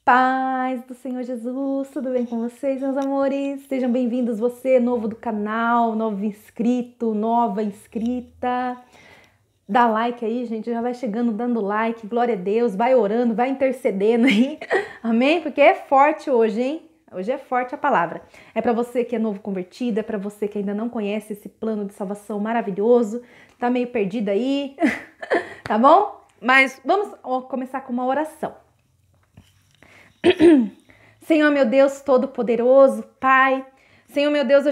Paz do Senhor Jesus, tudo bem com vocês, meus amores? Sejam bem-vindos, você novo do canal, novo inscrito, nova inscrita. Dá like aí, gente, já vai chegando dando like, glória a Deus, vai orando, vai intercedendo aí, amém? Porque é forte hoje, hein? Hoje é forte a palavra. É para você que é novo convertido, é para você que ainda não conhece esse plano de salvação maravilhoso, tá meio perdido aí, tá bom? Mas vamos começar com uma oração. Senhor, meu Deus todo-poderoso, Pai, Senhor, meu Deus,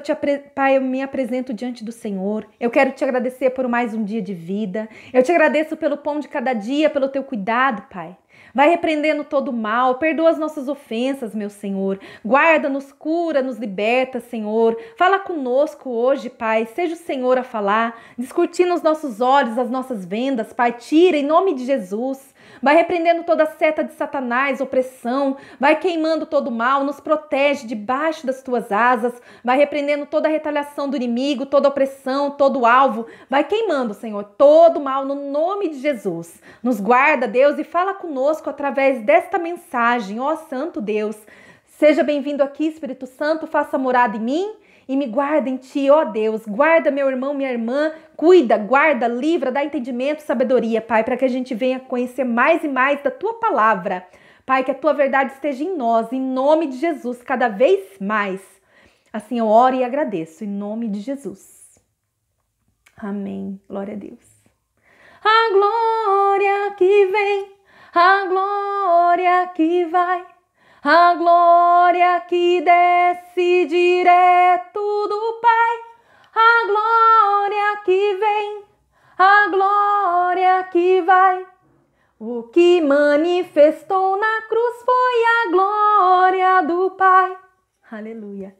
Pai, eu me apresento diante do Senhor. Eu quero te agradecer por mais um dia de vida. Eu te agradeço pelo pão de cada dia, pelo teu cuidado, Pai. Vai repreendendo todo o mal, perdoa as nossas ofensas, meu Senhor. Guarda-nos, cura, nos liberta, Senhor. Fala conosco hoje, Pai. Seja o Senhor a falar. Descortina os nossos olhos, as nossas vendas, Pai. Tira em nome de Jesus. Vai repreendendo toda a seta de Satanás, opressão, vai queimando todo o mal, nos protege debaixo das tuas asas, vai repreendendo toda a retaliação do inimigo, toda a opressão, todo o alvo, vai queimando, Senhor, todo o mal no nome de Jesus. Nos guarda, Deus, e fala conosco através desta mensagem, ó Santo Deus. Seja bem-vindo aqui, Espírito Santo, faça morada em mim e me guarda em ti, ó Deus. Guarda meu irmão, minha irmã, cuida, guarda, livra, dá entendimento, sabedoria, Pai, para que a gente venha conhecer mais e mais da tua palavra. Pai, que a tua verdade esteja em nós, em nome de Jesus, cada vez mais. Assim eu oro e agradeço, em nome de Jesus. Amém. Glória a Deus. A glória que vem, a glória que vai, a glória que desce direto do Pai, a glória que vem, a glória que vai. O que manifestou na cruz foi a glória do Pai. Aleluia.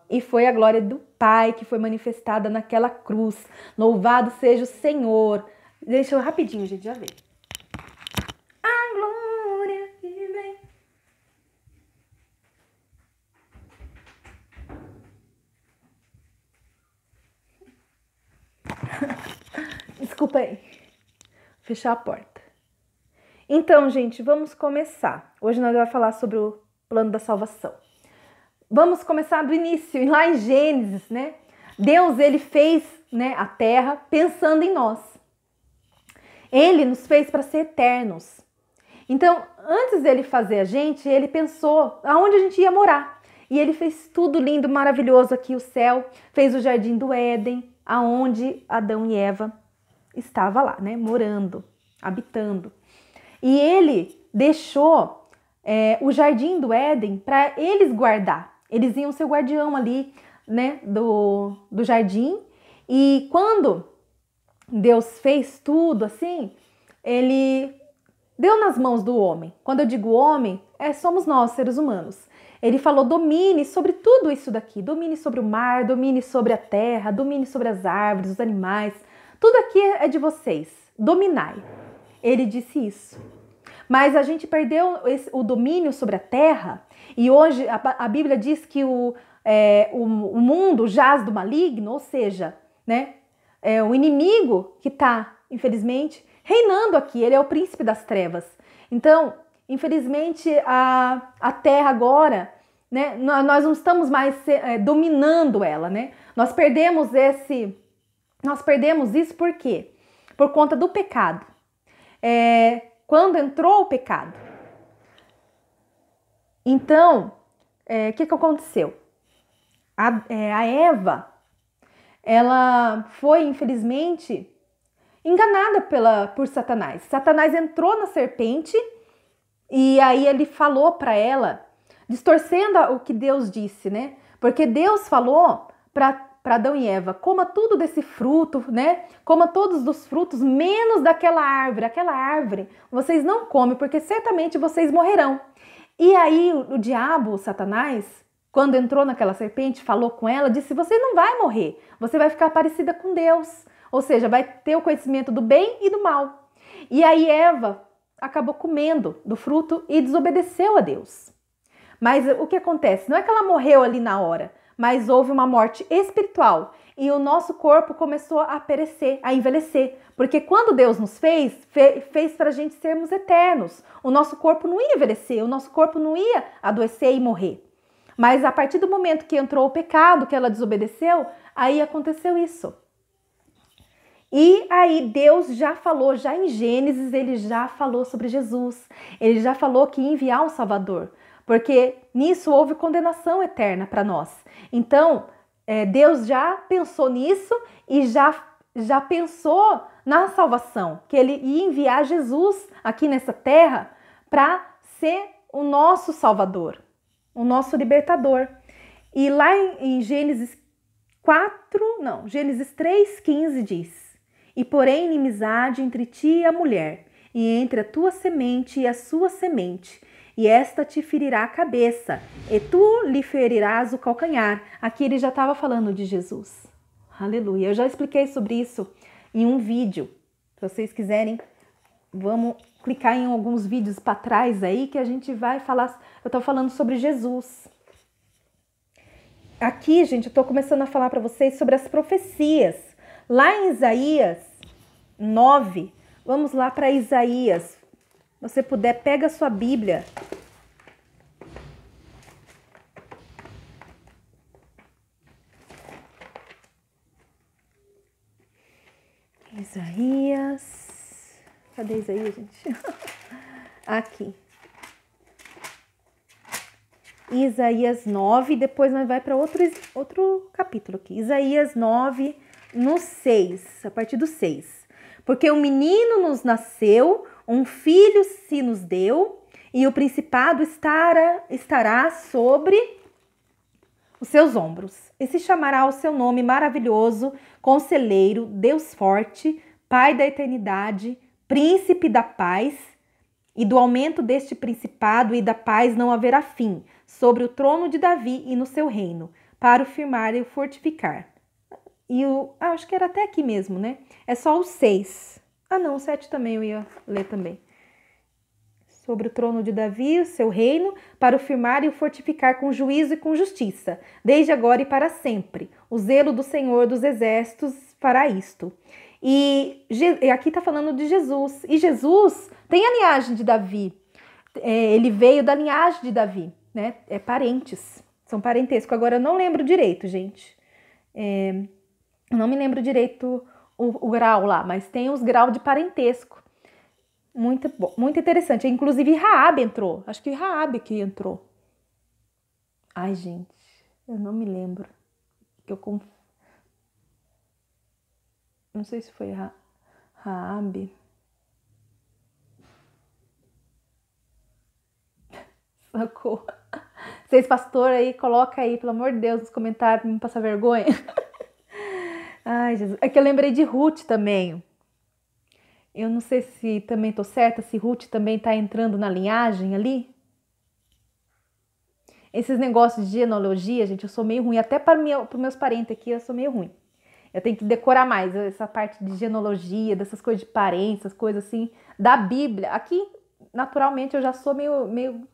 E foi a glória do Pai que foi manifestada naquela cruz. Louvado seja o Senhor. Deixa eu rapidinho, gente, já ver. A glória que vem. Desculpa aí. Fechar a porta. Então, gente, vamos começar. Hoje nós vamos falar sobre o plano da salvação. Vamos começar do início, lá em Gênesis, né? Deus, ele fez, né, a terra pensando em nós. Ele nos fez para ser eternos. Então, antes dele fazer a gente, ele pensou aonde a gente ia morar. E ele fez tudo lindo, maravilhoso aqui, o céu. Fez o jardim do Éden, aonde Adão e Eva estavam lá, né? Morando, habitando. E ele deixou o jardim do Éden para eles guardar. Eles iam ser o guardião ali, né? Do jardim. E quando Deus fez tudo assim, ele deu nas mãos do homem. Quando eu digo homem, somos nós, seres humanos. Ele falou, domine sobre tudo isso daqui. Domine sobre o mar, domine sobre a terra, domine sobre as árvores, os animais. Tudo aqui é de vocês. Dominai. Ele disse isso. Mas a gente perdeu o domínio sobre a terra. E hoje a Bíblia diz que o mundo jaz do maligno. Ou seja, né, o inimigo que está, infelizmente, reinando aqui. Ele é o príncipe das trevas. Então, infelizmente, a terra agora, né, nós não estamos mais dominando ela, né? Nós perdemos isso por quê? Por conta do pecado. Quando entrou o pecado. Então, o que aconteceu? A Eva, ela foi, infelizmente, enganada por Satanás. Satanás entrou na serpente e aí ele falou para ela, distorcendo o que Deus disse, né? Porque Deus falou para Adão e Eva, coma tudo desse fruto, né? Coma todos dos frutos, menos daquela árvore. Aquela árvore vocês não comem, porque certamente vocês morrerão. E aí o diabo, o Satanás, quando entrou naquela serpente, falou com ela, disse, você não vai morrer, você vai ficar parecida com Deus. Ou seja, vai ter o conhecimento do bem e do mal. E aí Eva acabou comendo do fruto e desobedeceu a Deus. Mas o que acontece? Não é que ela morreu ali na hora, mas houve uma morte espiritual. e o nosso corpo começou a perecer, a envelhecer. Porque quando Deus nos fez para a gente sermos eternos. O nosso corpo não ia envelhecer, o nosso corpo não ia adoecer e morrer. Mas a partir do momento que entrou o pecado, que ela desobedeceu, aí aconteceu isso. E aí Deus já falou, já em Gênesis, ele já falou sobre Jesus. Ele já falou que ia enviar um Salvador, porque nisso houve condenação eterna para nós. Então, Deus já pensou nisso e já pensou na salvação, que ele ia enviar Jesus aqui nessa terra para ser o nosso Salvador, o nosso libertador. E lá em Gênesis 3,15 diz: e porém inimizade entre ti e a mulher, e entre a tua semente e a sua semente, e esta te ferirá a cabeça, e tu lhe ferirás o calcanhar. Aqui ele já estava falando de Jesus. Aleluia. Eu já expliquei sobre isso em um vídeo. Se vocês quiserem, vamos clicar em alguns vídeos para trás aí que a gente vai falar. Eu estou falando sobre Jesus. Aqui, gente, eu estou começando a falar para vocês sobre as profecias. Lá em Isaías 9, vamos lá para Isaías. Se você puder, pega a sua Bíblia. Isaías. Cadê Isaías, gente? Aqui. Isaías 9, depois nós vai para outro capítulo aqui. Isaías 9, no 6, a partir do 6. Porque um menino nos nasceu, um filho se nos deu, e o principado estará sobre os seus ombros. E se chamará o seu nome maravilhoso, Conselheiro, Deus forte, Pai da eternidade, Príncipe da paz. E do aumento deste principado e da paz não haverá fim, sobre o trono de Davi e no seu reino, para o firmar e o fortificar. E acho que era até aqui mesmo, né? É só o 6. Não, o 7 também eu ia ler também. Sobre o trono de Davi, o seu reino, para o firmar e o fortificar com juízo e com justiça, desde agora e para sempre. O zelo do Senhor dos exércitos fará isto. E aqui está falando de Jesus. E Jesus tem a linhagem de Davi. Ele veio da linhagem de Davi, né? Parentes, são parentesco. Agora eu não lembro direito, gente. Não me lembro direito o grau lá, mas tem os graus de parentesco. Muito bom, muito interessante. Inclusive Raabe entrou. Acho que Raabe que entrou. Ai, gente, eu não me lembro. Não sei se foi Raabe. Socorro. Vocês, pastor, aí, coloca aí, pelo amor de Deus, nos comentários pra me passar vergonha. Ai, Jesus. É que eu lembrei de Ruth também. Eu não sei se também tô certa, se Ruth também tá entrando na linhagem ali. Esses negócios de genealogia, gente, eu sou meio ruim. Até para os meus parentes aqui, eu sou meio ruim. Eu tenho que decorar mais essa parte de genealogia, dessas coisas de parentes, essas coisas assim, da Bíblia. Aqui, naturalmente, eu já sou meio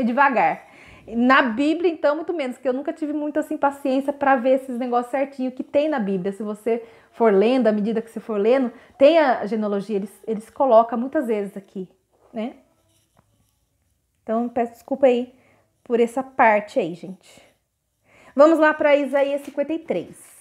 devagar. Na Bíblia, então, muito menos, porque eu nunca tive muita assim, paciência para ver esses negócios certinho que tem na Bíblia. Se você for lendo, à medida que você for lendo, tem a genealogia, eles colocam muitas vezes aqui, né? Então, peço desculpa aí por essa parte aí, gente. Vamos lá para Isaías 53.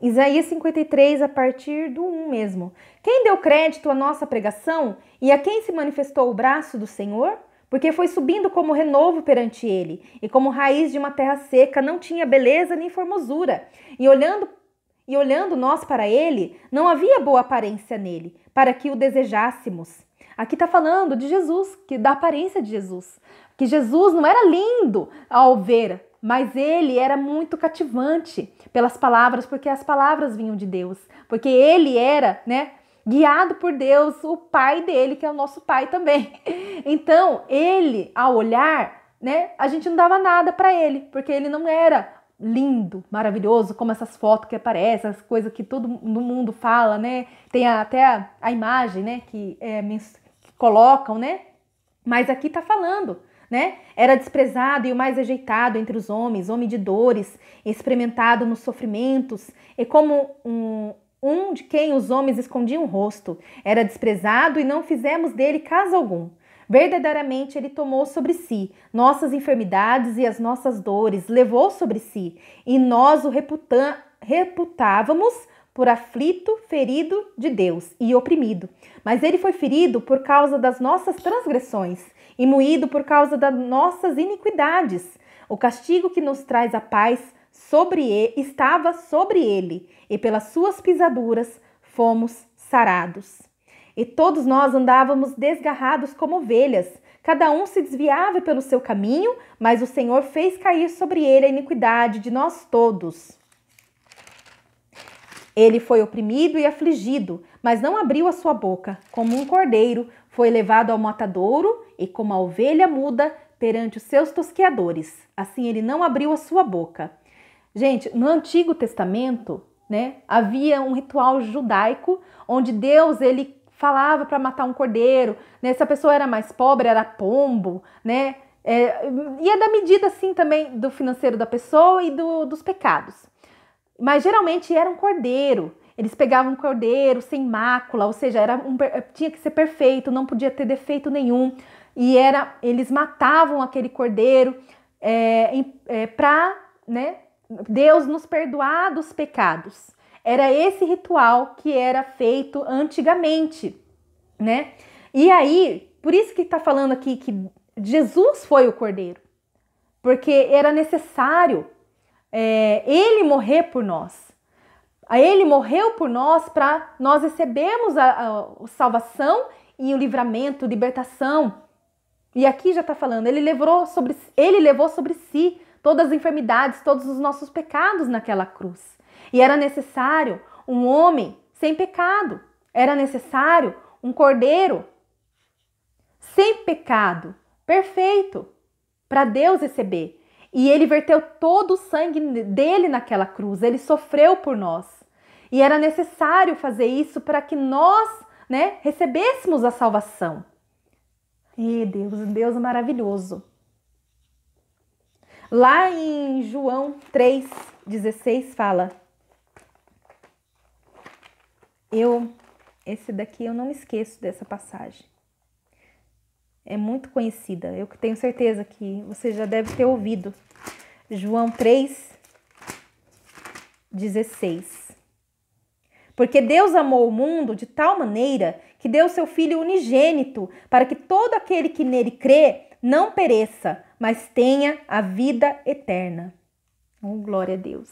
Isaías 53, a partir do 1 mesmo. Quem deu crédito à nossa pregação e a quem se manifestou o braço do Senhor? Porque foi subindo como renovo perante ele, e como raiz de uma terra seca, não tinha beleza nem formosura. E olhando nós para ele, não havia boa aparência nele, para que o desejássemos. Aqui está falando de Jesus, da aparência de Jesus. Que Jesus não era lindo ao ver, mas ele era muito cativante pelas palavras, porque as palavras vinham de Deus. Porque ele era, né, guiado por Deus, o pai dele, que é o nosso pai também. Então, ele, ao olhar, né, a gente não dava nada para ele, porque ele não era lindo, maravilhoso, como essas fotos que aparecem, as coisas que todo mundo fala, né? Tem até a imagem, né, colocam, né? Mas aqui tá falando, né? Era desprezado e o mais rejeitado entre os homens, homem de dores, experimentado nos sofrimentos, e como um de quem os homens escondiam o rosto. Era desprezado e não fizemos dele caso algum. Verdadeiramente ele tomou sobre si nossas enfermidades e as nossas dores, levou sobre si, e nós o reputávamos por aflito, ferido de Deus e oprimido. Mas ele foi ferido por causa das nossas transgressões e moído por causa das nossas iniquidades. O castigo que nos traz a paz estava sobre ele, e pelas suas pisaduras fomos sarados. E todos nós andávamos desgarrados como ovelhas, cada um se desviava pelo seu caminho, mas o Senhor fez cair sobre ele a iniquidade de nós todos. Ele foi oprimido e afligido, mas não abriu a sua boca. Como um cordeiro, foi levado ao matadouro, e como a ovelha muda perante os seus tosqueadores. Assim ele não abriu a sua boca. Gente, no Antigo Testamento, né, havia um ritual judaico onde Deus, ele falava para matar um cordeiro, né? Se a pessoa era mais pobre, era pombo, né? Ia da medida, assim, também do financeiro da pessoa e dos pecados. Mas geralmente era um cordeiro. Eles pegavam um cordeiro sem mácula, ou seja, tinha que ser perfeito, não podia ter defeito nenhum. E eles matavam aquele cordeiro para, né, Deus nos perdoar dos pecados. Era esse ritual que era feito antigamente, né? E aí, por isso que está falando aqui que Jesus foi o cordeiro, porque era necessário ele morrer por nós. Ele morreu por nós para nós recebermos a salvação e o livramento, libertação. E aqui já está falando, ele levou sobre si todas as enfermidades, todos os nossos pecados naquela cruz. E era necessário um homem sem pecado. Era necessário um cordeiro sem pecado, perfeito, para Deus receber. E ele verteu todo o sangue dele naquela cruz. Ele sofreu por nós. E era necessário fazer isso para que nós, né, recebêssemos a salvação. E Deus é maravilhoso. Lá em João 3,16 fala... Esse daqui eu não me esqueço dessa passagem. É muito conhecida. Eu tenho certeza que você já deve ter ouvido. João 3,16. Porque Deus amou o mundo de tal maneira que deu seu Filho unigênito para que todo aquele que nele crê não pereça, mas tenha a vida eterna. Oh, glória a Deus.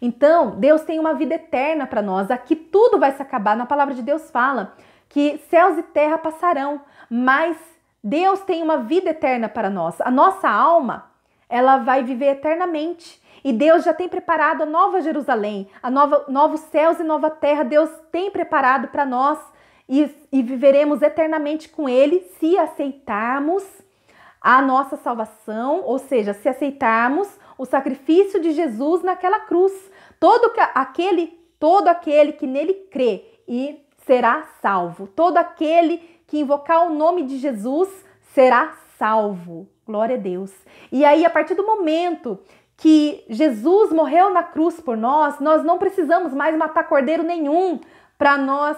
Então, Deus tem uma vida eterna para nós. Aqui tudo vai se acabar. Na palavra de Deus fala que céus e terra passarão, mas Deus tem uma vida eterna para nós. A nossa alma, ela vai viver eternamente. E Deus já tem preparado a nova Jerusalém, novos céus e nova terra. Deus tem preparado para nós e viveremos eternamente com Ele se aceitarmos a nossa salvação, ou seja, se aceitarmos o sacrifício de Jesus naquela cruz. Todo aquele que nele crê e será salvo. Todo aquele que invocar o nome de Jesus será salvo. Glória a Deus. E aí, a partir do momento que Jesus morreu na cruz por nós não precisamos mais matar cordeiro nenhum para nós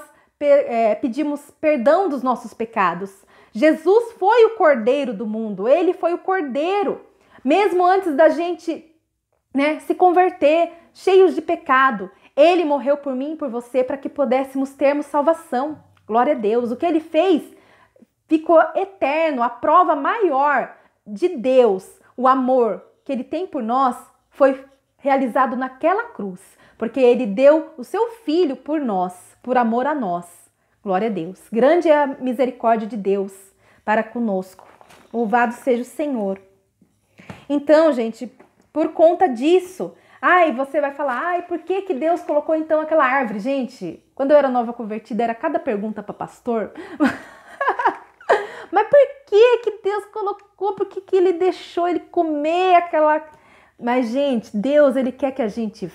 pedirmos perdão dos nossos pecados. Jesus foi o cordeiro do mundo. Ele foi o cordeiro. Mesmo antes da gente, né, se converter, cheios de pecado, ele morreu por mim e por você para que pudéssemos termos salvação. Glória a Deus. O que ele fez ficou eterno. A prova maior de Deus, o amor que ele tem por nós, foi realizado naquela cruz, porque ele deu o seu Filho por nós, por amor a nós. Glória a Deus. Grande é a misericórdia de Deus para conosco. Louvado seja o Senhor. Então, gente, por conta disso, você vai falar, por que Deus colocou então aquela árvore? Gente, quando eu era nova convertida, era cada pergunta para pastor. Mas por que Deus colocou? Por que ele deixou ele comer aquela... Mas, gente, Deus, ele quer que a gente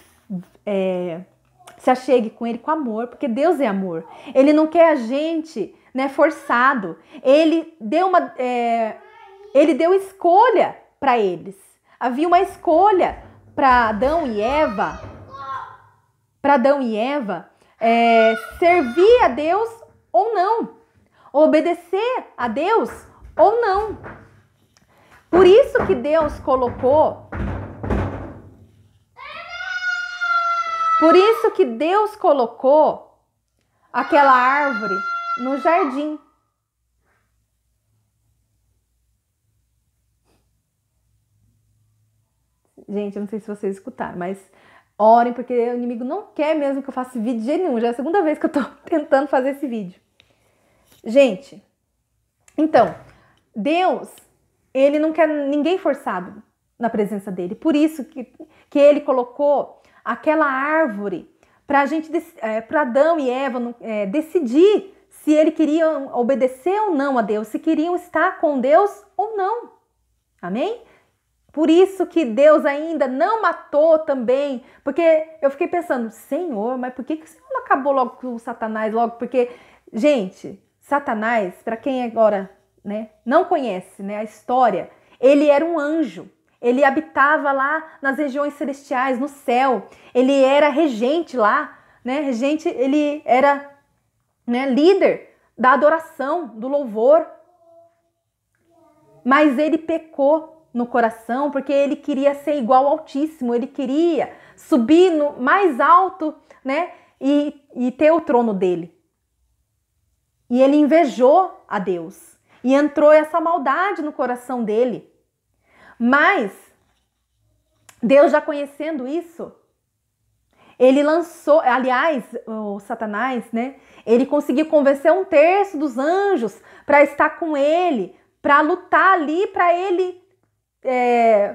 se achegue com ele com amor, porque Deus é amor. Ele não quer a gente né, forçado. Ele deu escolha para eles. Havia uma escolha para Adão e Eva. Servir a Deus ou não. Obedecer a Deus ou não. Por isso que Deus colocou aquela árvore no jardim. Gente, eu não sei se vocês escutaram, mas orem, porque o inimigo não quer mesmo que eu faça esse vídeo de jeito nenhum. Já é a segunda vez que eu tô tentando fazer esse vídeo. Gente, então, Deus, ele não quer ninguém forçado na presença dele. Por isso que ele colocou aquela árvore para Adão e Eva decidir se eles queriam obedecer ou não a Deus, se queriam estar com Deus ou não. Amém? Por isso que Deus ainda não matou também, porque eu fiquei pensando, Senhor, mas por que o Senhor não acabou logo com o Satanás logo? Porque, gente, Satanás, para quem agora, né, não conhece, né, a história, ele era um anjo. Ele habitava lá nas regiões celestiais, no céu. Ele era regente lá, né? Regente, ele era, né, líder da adoração, do louvor. Mas ele pecou no coração porque ele queria ser igual ao Altíssimo. Ele queria subir no mais alto, né? E ter o trono dele. E ele invejou a Deus. E entrou essa maldade no coração dele. Mas, Deus já conhecendo isso, ele lançou, aliás, o Satanás, né? Ele conseguiu convencer 1/3 dos anjos para estar com ele, para lutar ali, para ele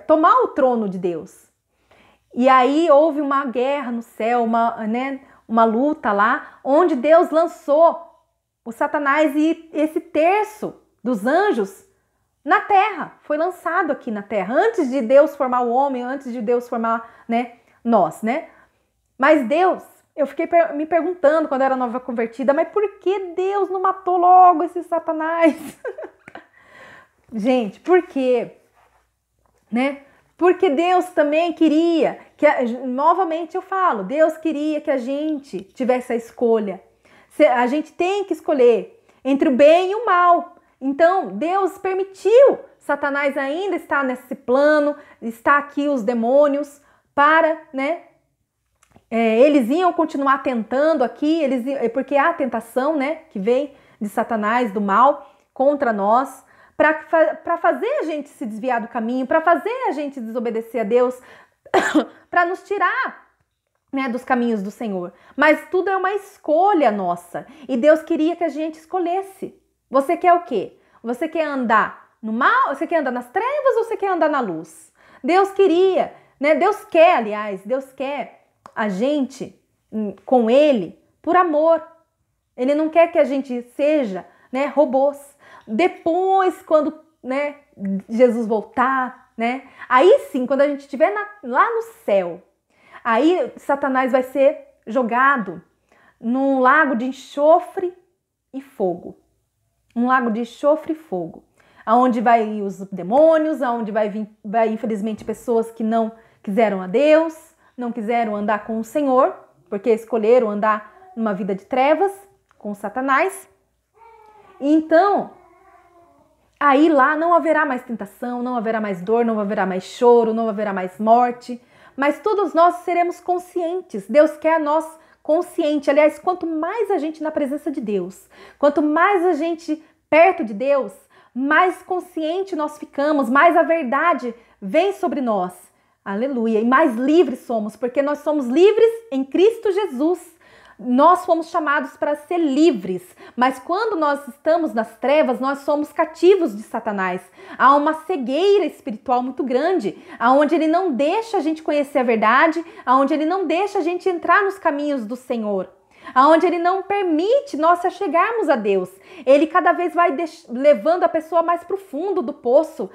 tomar o trono de Deus. E aí houve uma guerra no céu, uma luta lá, onde Deus lançou o Satanás e esse 1/3 dos anjos na terra, foi lançado aqui na terra, antes de Deus formar o homem, antes de Deus formar, né, nós, né? Mas Deus, eu fiquei me perguntando quando eu era nova convertida, mas por que Deus não matou logo esse Satanás? Gente, por quê? Né? Porque Deus também queria, novamente eu falo, Deus queria que a gente tivesse a escolha. A gente tem que escolher entre o bem e o mal. Então, Deus permitiu Satanás ainda estar nesse plano, está aqui os demônios para, né? Eles iam continuar tentando aqui, porque há a tentação, né? Que vem de Satanás, do mal, contra nós, para fazer a gente se desviar do caminho, para fazer a gente desobedecer a Deus, para nos tirar, né, dos caminhos do Senhor. Mas tudo é uma escolha nossa. E Deus queria que a gente escolhesse. Você quer o quê? Você quer andar no mal? Você quer andar nas trevas ou você quer andar na luz? Deus queria, né? Deus quer a gente com Ele por amor. Ele não quer que a gente seja, né, robôs. Depois, quando, né, Jesus voltar, né? Aí sim, quando a gente estiver lá no céu, aí Satanás vai ser jogado num lago de enxofre e fogo. Um lago de enxofre e fogo, aonde vai os demônios, aonde vai infelizmente pessoas que não quiseram a Deus, não quiseram andar com o Senhor, porque escolheram andar numa vida de trevas com Satanás. Então, aí lá não haverá mais tentação, não haverá mais dor, não haverá mais choro, não haverá mais morte, mas todos nós seremos conscientes. Deus quer nós consciente. Aliás, quanto mais a gente na presença de Deus, quanto mais a gente perto de Deus, mais consciente nós ficamos, mais a verdade vem sobre nós. Aleluia! E mais livres somos, porque nós somos livres em Cristo Jesus. Nós fomos chamados para ser livres, mas quando nós estamos nas trevas, nós somos cativos de Satanás. Há uma cegueira espiritual muito grande, aonde ele não deixa a gente conhecer a verdade, aonde ele não deixa a gente entrar nos caminhos do Senhor, aonde ele não permite nós chegarmos a Deus. Ele cada vez vai levando a pessoa mais para o fundo do poço,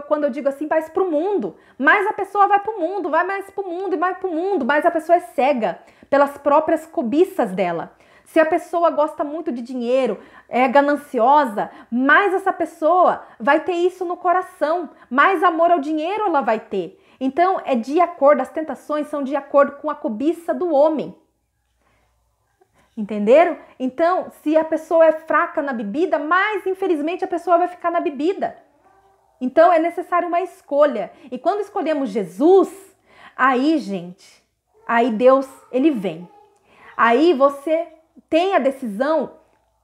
quando eu digo assim, vai para o mundo, mais a pessoa vai para o mundo, vai mais para o mundo e vai para o mundo, mais a pessoa é cega pelas próprias cobiças dela. Se a pessoa gosta muito de dinheiro, é gananciosa, mais essa pessoa vai ter isso no coração, mais amor ao dinheiro ela vai ter. Então, é de acordo, as tentações são de acordo com a cobiça do homem. Entenderam? Então, se a pessoa é fraca na bebida, mais infelizmente a pessoa vai ficar na bebida. Então, é necessário uma escolha. E quando escolhemos Jesus, aí, gente, aí Deus, ele vem. Aí você tem a decisão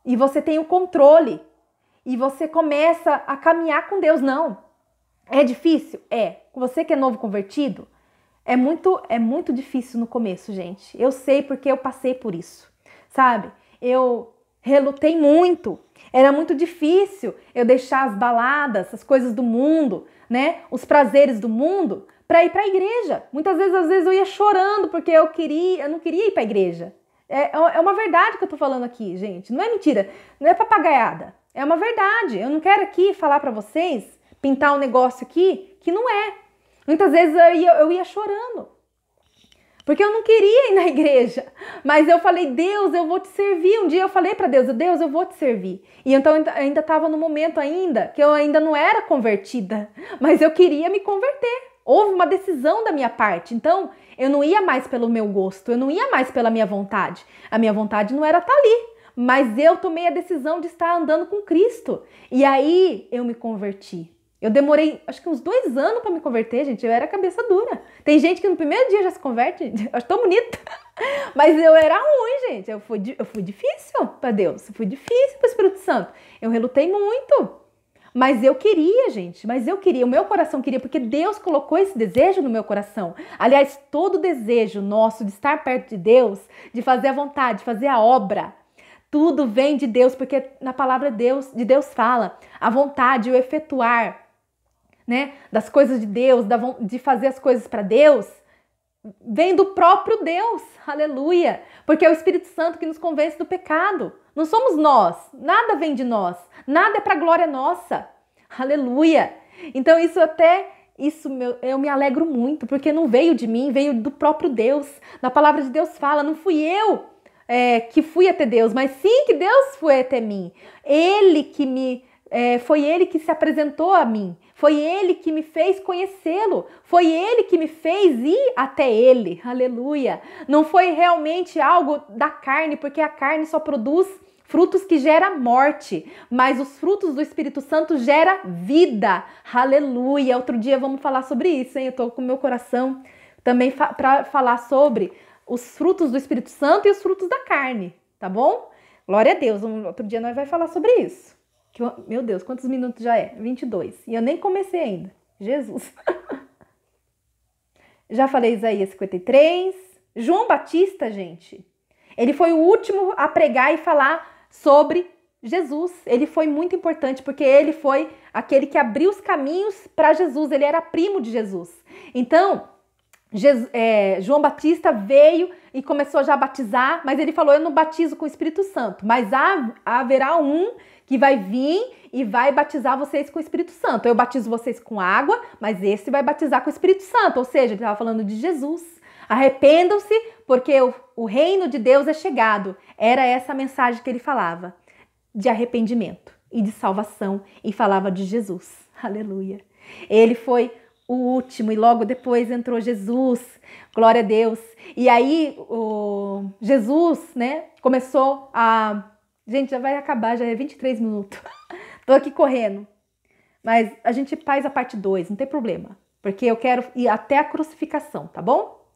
e você tem o controle. E você começa a caminhar com Deus. Não. É difícil? É. Você que é novo convertido, é muito difícil no começo, gente. Eu sei porque eu passei por isso. Sabe? Eu relutei muito. Era muito difícil eu deixar as baladas, as coisas do mundo, né? Os prazeres do mundo para ir para a igreja. Muitas vezes, às vezes eu ia chorando porque eu não queria ir para a igreja. É uma verdade que eu tô falando aqui, gente. Não é mentira, não é papagaiada. É uma verdade. Eu não quero aqui falar para vocês, pintar um negócio aqui que não é. Muitas vezes eu ia chorando. Porque eu não queria ir na igreja, mas eu falei, Deus, eu vou te servir. Um dia eu falei para Deus, Deus, eu vou te servir. E então eu ainda estava no momento ainda que eu ainda não era convertida, mas eu queria me converter. Houve uma decisão da minha parte, então eu não ia mais pelo meu gosto, eu não ia mais pela minha vontade. A minha vontade não era estar ali, mas eu tomei a decisão de estar andando com Cristo. E aí eu me converti. Eu demorei, acho que uns 2 anos para me converter, gente. Eu era cabeça dura. Tem gente que no primeiro dia já se converte. Eu acho tão bonita. Mas eu era ruim, gente. Eu fui difícil para Deus. Eu fui difícil para o Espírito Santo. Eu relutei muito. Mas eu queria, gente. Mas eu queria. O meu coração queria, porque Deus colocou esse desejo no meu coração. Aliás, todo desejo nosso de estar perto de Deus, de fazer a vontade, de fazer a obra, tudo vem de Deus, porque na palavra de Deus fala a vontade, o efetuar, né, das coisas de Deus, de fazer as coisas para Deus, vem do próprio Deus, aleluia, porque é o Espírito Santo que nos convence do pecado, não somos nós, nada vem de nós, nada é para glória nossa, aleluia. Então eu me alegro muito, porque não veio de mim, veio do próprio Deus. Na palavra de Deus fala, não fui eu que fui até Deus, mas sim que Deus foi até mim, foi Ele que se apresentou a mim, foi Ele que me fez conhecê-lo, foi Ele que me fez ir até Ele, aleluia. Não foi realmente algo da carne, porque a carne só produz frutos que geram morte, mas os frutos do Espírito Santo geram vida, aleluia. Outro dia vamos falar sobre isso, hein? Eu tô com o meu coração também para falar sobre os frutos do Espírito Santo e os frutos da carne, tá bom? Glória a Deus, outro dia nós vamos falar sobre isso. Meu Deus, quantos minutos já é? 22. E eu nem comecei ainda. Jesus. Já falei Isaías 53. João Batista, gente, ele foi o último a pregar e falar sobre Jesus. Ele foi muito importante porque ele foi aquele que abriu os caminhos para Jesus. Ele era primo de Jesus. Então, João Batista veio e começou já a batizar, mas ele falou, eu não batizo com o Espírito Santo, mas haverá um que vai vir e vai batizar vocês com o Espírito Santo. Eu batizo vocês com água, mas esse vai batizar com o Espírito Santo. Ou seja, ele estava falando de Jesus. Arrependam-se, porque o reino de Deus é chegado. Era essa a mensagem que ele falava, de arrependimento e de salvação, e falava de Jesus. Aleluia. Ele foi o último e logo depois entrou Jesus. Glória a Deus. E aí Jesus, né, começou a... Gente, já vai acabar, já é 23 minutos. Tô aqui correndo. Mas a gente faz a parte 2, não tem problema. Porque eu quero ir até a crucificação, tá bom?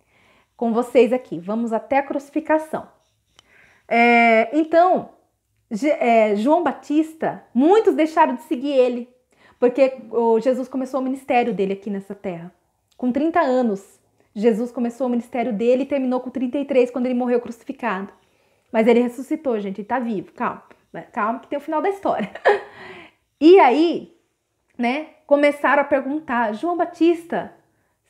Com vocês aqui. Vamos até a crucificação. Então, João Batista, muitos deixaram de seguir ele. Porque Jesus começou o ministério dele aqui nessa terra. Com 30 anos, Jesus começou o ministério dele e terminou com 33, quando ele morreu crucificado. Mas ele ressuscitou, gente, ele tá vivo, calma. Calma que tem o final da história. E aí, né, começaram a perguntar, João Batista,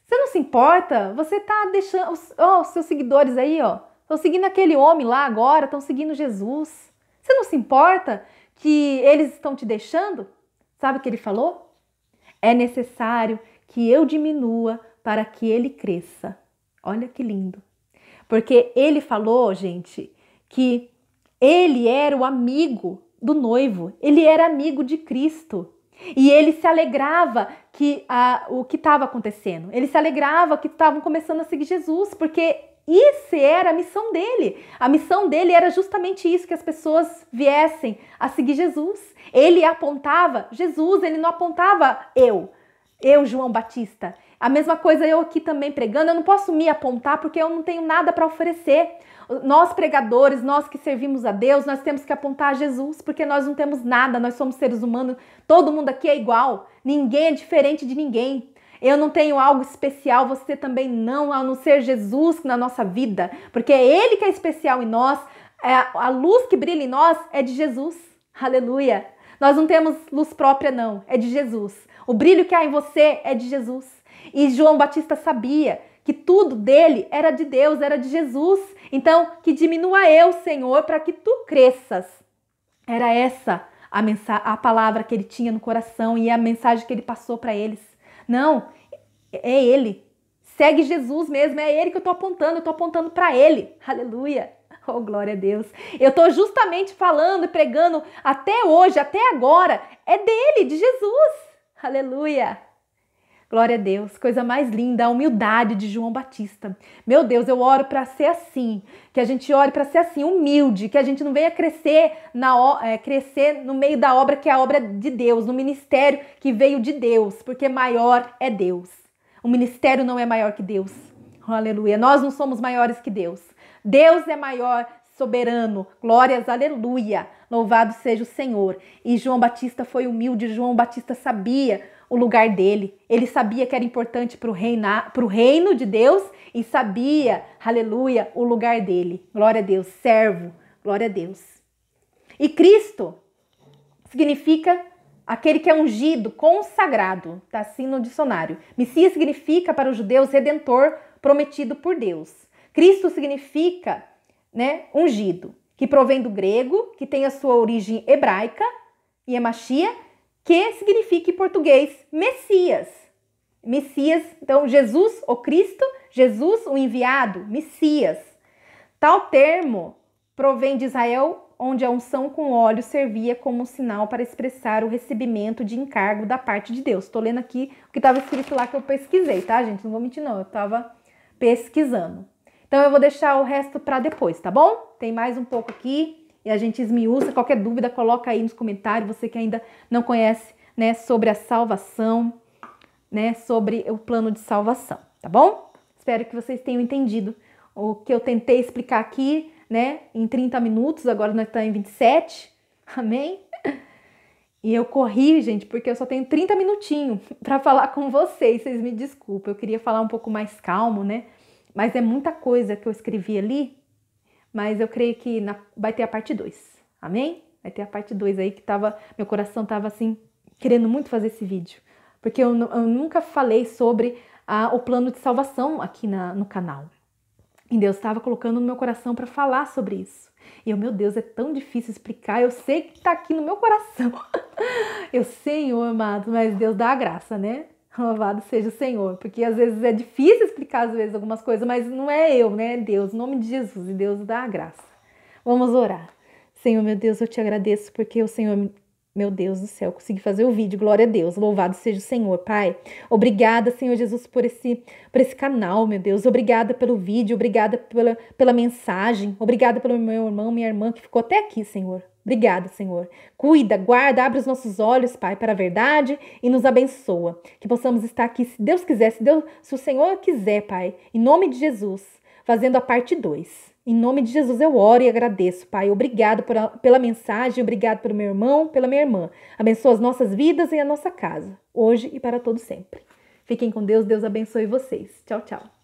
você não se importa? Você tá deixando, os seus seguidores aí, estão seguindo aquele homem lá agora, estão seguindo Jesus. Você não se importa que eles estão te deixando? Sabe o que ele falou? É necessário que eu diminua para que ele cresça. Olha que lindo. Porque ele falou, gente, que Ele era o amigo do noivo, ele era amigo de Cristo. E ele se alegrava que o que estava acontecendo. Ele se alegrava que estavam começando a seguir Jesus, porque isso era a missão dele. A missão dele era justamente isso, que as pessoas viessem a seguir Jesus. Ele apontava Jesus, ele não apontava eu, João Batista. A mesma coisa eu aqui também pregando, eu não posso me apontar porque eu não tenho nada para oferecer. Nós pregadores, nós que servimos a Deus, nós temos que apontar a Jesus, porque nós não temos nada, nós somos seres humanos, todo mundo aqui é igual, ninguém é diferente de ninguém. Eu não tenho algo especial, você também não, a não ser Jesus na nossa vida, porque é Ele que é especial em nós, a luz que brilha em nós é de Jesus, aleluia. Nós não temos luz própria não, é de Jesus. O brilho que há em você é de Jesus. E João Batista sabia que tudo dele era de Deus, era de Jesus. Então, que diminua eu, Senhor, para que tu cresças. Era essa a palavra que ele tinha no coração e a mensagem que ele passou para eles. Não, é ele. Segue Jesus mesmo, é ele que eu estou apontando para ele. Aleluia. Oh, glória a Deus. Eu estou justamente falando e pregando até hoje, até agora, é dele, de Jesus. Aleluia. Glória a Deus, coisa mais linda, a humildade de João Batista. Meu Deus, eu oro para ser assim, que a gente ore para ser assim, humilde, que a gente não venha crescer no meio da obra que é a obra de Deus, no ministério que veio de Deus, porque maior é Deus. O ministério não é maior que Deus. Aleluia. Nós não somos maiores que Deus. Deus é maior, soberano. Glórias, aleluia. Louvado seja o Senhor. E João Batista foi humilde, João Batista sabia o lugar dele. Ele sabia que era importante para o reino de Deus e sabia, aleluia, o lugar dele. Glória a Deus, servo, glória a Deus. E Cristo significa aquele que é ungido, consagrado, está assim no dicionário. Messias significa para os judeus redentor prometido por Deus. Cristo significa, ungido, que provém do grego, que tem a sua origem hebraica, e é Machia, que significa em português Messias. Messias, então Jesus, o Cristo, Jesus, o enviado, Messias. Tal termo provém de Israel, onde a unção com óleo servia como um sinal para expressar o recebimento de encargo da parte de Deus. Estou lendo aqui o que estava escrito lá que eu pesquisei, tá, gente? Não vou mentir não, eu estava pesquisando. Então eu vou deixar o resto para depois, tá bom? Tem mais um pouco aqui. E a gente esmiuça, qualquer dúvida, coloca aí nos comentários, você que ainda não conhece, sobre a salvação, sobre o plano de salvação, tá bom? Espero que vocês tenham entendido o que eu tentei explicar aqui, em 30 minutos, agora nós estamos em 27, amém? E eu corri, gente, porque eu só tenho 30 minutinhos para falar com vocês me desculpem, eu queria falar um pouco mais calmo, mas é muita coisa que eu escrevi ali. Mas eu creio que vai ter a parte 2, amém? Vai ter a parte 2 aí que meu coração estava assim, querendo muito fazer esse vídeo. Porque eu nunca falei sobre o plano de salvação aqui no canal. E Deus estava colocando no meu coração para falar sobre isso. E meu Deus, é tão difícil explicar, eu sei que está aqui no meu coração. Eu sei, amado, mas Deus dá a graça, Louvado seja o Senhor, porque às vezes é difícil explicar algumas coisas, mas não é eu, é Deus, em nome de Jesus, e Deus dá a graça. Vamos orar. Senhor, meu Deus, eu te agradeço, porque o Senhor, meu Deus do céu, consegui fazer o vídeo, glória a Deus, louvado seja o Senhor, Pai. Obrigada, Senhor Jesus, por esse canal, meu Deus, obrigada pelo vídeo, obrigada pela mensagem, obrigada pelo meu irmão, minha irmã, que ficou até aqui, Senhor. Obrigada, Senhor. Cuida, guarda, abre os nossos olhos, Pai, para a verdade e nos abençoa. Que possamos estar aqui, se Deus quiser, se o Senhor quiser, Pai, em nome de Jesus, fazendo a parte 2. Em nome de Jesus eu oro e agradeço, Pai. Obrigado pela mensagem, obrigado pelo meu irmão, pela minha irmã. Abençoa as nossas vidas e a nossa casa, hoje e para todo sempre. Fiquem com Deus, Deus abençoe vocês. Tchau, tchau.